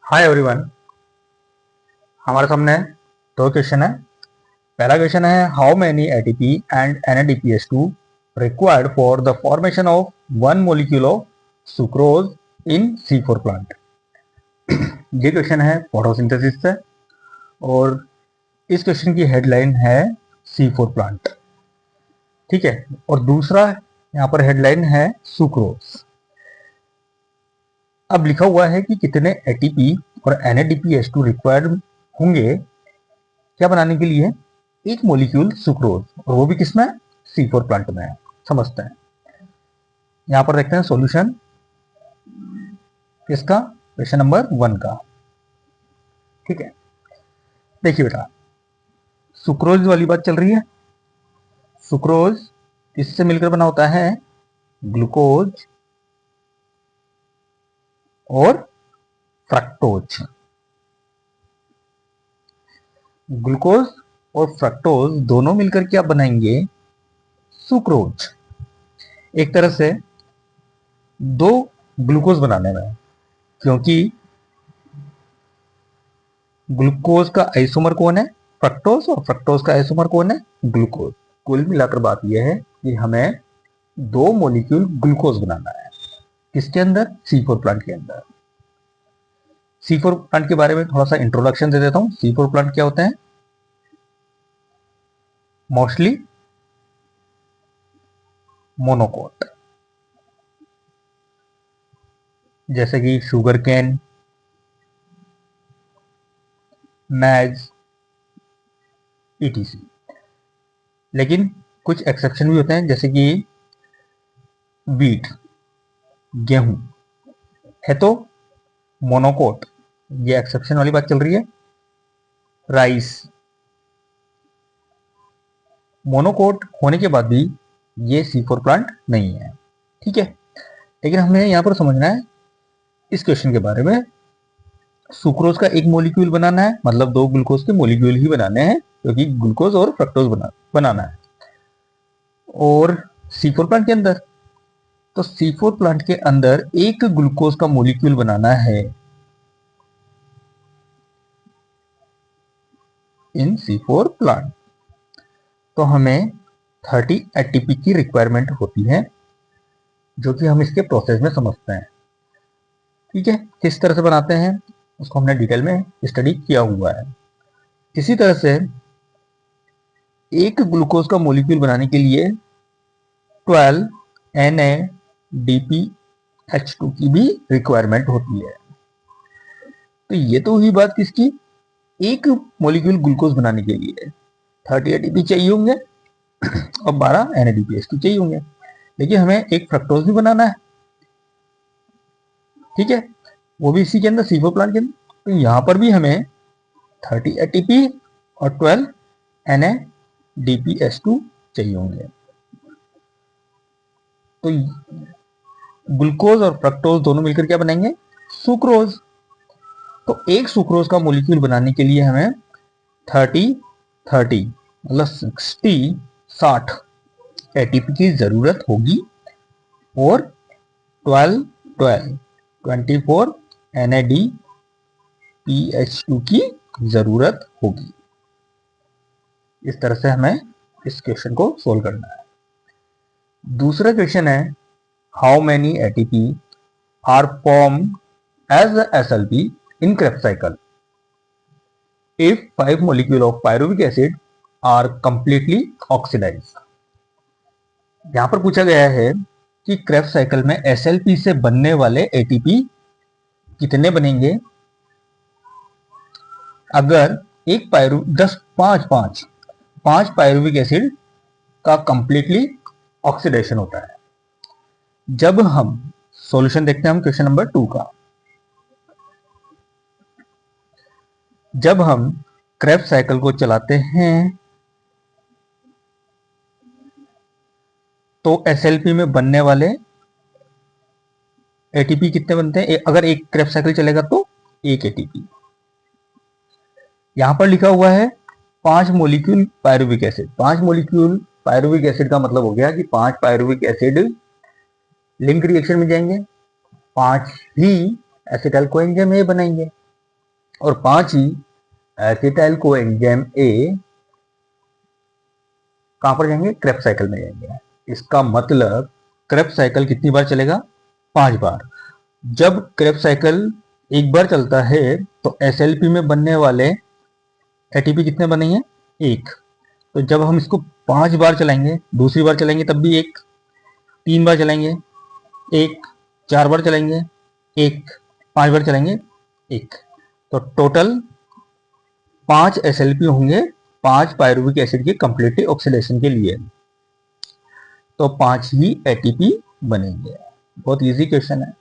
Hi everyone. हमारे सामने दो क्वेश्चन है। पहला क्वेश्चन है how many ATP and NADPH2 required for the formation of one molecule of sucrose in C4 plant. ये क्वेश्चन है फोटोसिंथेसिस से और इस क्वेश्चन की हेडलाइन है C4 प्लांट। ठीक है, और दूसरा यहाँ पर हेडलाइन है सुक्रोज। अब लिखा हुआ है कि कितने एटीपी और NADPH2 रिक्वायर्ड होंगे क्या बनाने के लिए एक मॉलिक्यूल सुक्रोज, और वो भी किसमें, C4 प्लांट में है। समझते हैं। यहां पर देखते हैं सॉल्यूशन किसका, क्वेश्चन नंबर 1 का। ठीक है, देखिए बेटा, सुक्रोज वाली बात चल रही है। सुक्रोज इससे मिलकर बना होता है ग्लूकोज और फ्रक्टोज। ग्लूकोज और फ्रक्टोज दोनों मिलकर क्या बनाएंगे, सुक्रोज। एक तरह से दो ग्लूकोज बनाने में, क्योंकि ग्लूकोज का आइसोमर कौन है, फ्रक्टोज, और फ्रक्टोज का आइसोमर कौन है, ग्लूकोज। कुल मिलाकर बात यह है कि हमें दो मॉलिक्यूल ग्लूकोज बनाना है। किसके अंदर, C4 प्लांट के अंदर। C4 प्लांट के बारे में थोड़ा सा इंट्रोडक्शन दे देता हूं। C4 प्लांट क्या होते हैं, मोस्टली मोनोकोट, जैसे कि शुगर केन, मैज, ETC। लेकिन कुछ एक्सेप्शन भी होते हैं, जैसे कि वीट, गेहूं है तो मोनोकोट, ये एक्सेप्शन वाली बात चल रही है। राइस मोनोकोट होने के बाद भी ये C4 प्लांट नहीं है। ठीक है, लेकिन हमें यहां पर समझना है इस क्वेश्चन के बारे में। सुक्रोज का एक मॉलिक्यूल बनाना है, मतलब दो ग्लूकोज के मॉलिक्यूल ही बनाने हैं, क्योंकि ग्लूकोज और फ्रक्टोज बनाना है। और C4 प्लांट के अंदर, तो C4 प्लांट के अंदर एक ग्लूकोज का मॉलिक्यूल बनाना है इन C4 प्लांट, तो हमें 30 ATP की रिक्वायरमेंट होती है, जो कि हम इसके प्रोसेस में समझते हैं। ठीक है, किस तरह से बनाते हैं उसको हमने डिटेल में स्टडी किया हुआ है। इसी तरह से एक ग्लूकोज का मॉलिक्यूल बनाने के लिए 12 NADPH2 की भी रिक्वायरमेंट होती है। तो ये तो हुई बात किसकी, एक मॉलिक्यूल ग्लूकोज बनाने के लिए 30 ATP चाहिए होंगे और 12 NADPH2 चाहिए होंगे। लेकिन हमें एक फ्रक्टोज भी बनाना है। ठीक है, वो भी इसी के अंदर, C4 प्लांट के अंदर। तो यहां पर भी हमें 30 ATP और 12 NADPH2 चाहिए होंगे। तो ग्लूकोज और फ्रक्टोज दोनों मिलकर क्या बनाएंगे, सुक्रोज। तो एक सुक्रोज का मॉलिक्यूल बनाने के लिए हमें 30 मतलब 60 एटीपी की जरूरत होगी, और 24 NADPH2 की जरूरत होगी। इस तरह से हमें इस क्वेश्चन को सोल्व करना है। दूसरा क्वेश्चन है how many ATP are formed as SLP in Krebs cycle if 5 molecule of pyruvic acid are completely oxidized। यहां पर पूछा गया है कि क्रेब्स साइकिल में SLP से बनने वाले ATP कितने बनेंगे अगर एक पांच पायरुविक एसिड का कंप्लीटली ऑक्सीडेशन होता है। जब हम सॉल्यूशन देखते हैं, हम क्वेश्चन नंबर 2 का, जब हम क्रेब्स साइकिल को चलाते हैं तो SLP में बनने वाले ATP कितने बनते हैं, अगर एक क्रेब्स साइकिल चलेगा तो एक ATP। यहां पर लिखा हुआ है 5 molecule pyruvic acid. 5 molecule pyruvic acid का मतलब हो गया कि 5 पायरुविक एसिड लिंक रिएक्शन में जाएंगे, 5 ही एसिटाइल कोएंजाइम ए बनाएंगे। और 5 ही एसिटाइल को एंजाइम ए कहां पर जाएंगे, क्रेब्स साइकिल में जाएंगे। इसका मतलब क्रेब्स साइकिल कितनी बार चलेगा, 5 बार। जब क्रेब्स साइकिल एक बार चलता है तो एसएलपी में बनने वाले एटीपी कितने बनेंगे, 1। तो जब हम इसको 5 बार चलाएंगे, दूसरी बार चलाएंगे तब भी 1, 3 बार चलाएंगे 1, 4 बार चलाएंगे 1, 5 बार चलाएंगे 1, तो टोटल 5 एसएलपी होंगे 5 पायरुविक एसिड के कंप्लीटली ऑक्सीडेशन के लिए, तो 5 ही एटीपी बनेंगे। बहुत इजी क्वेश्चन है।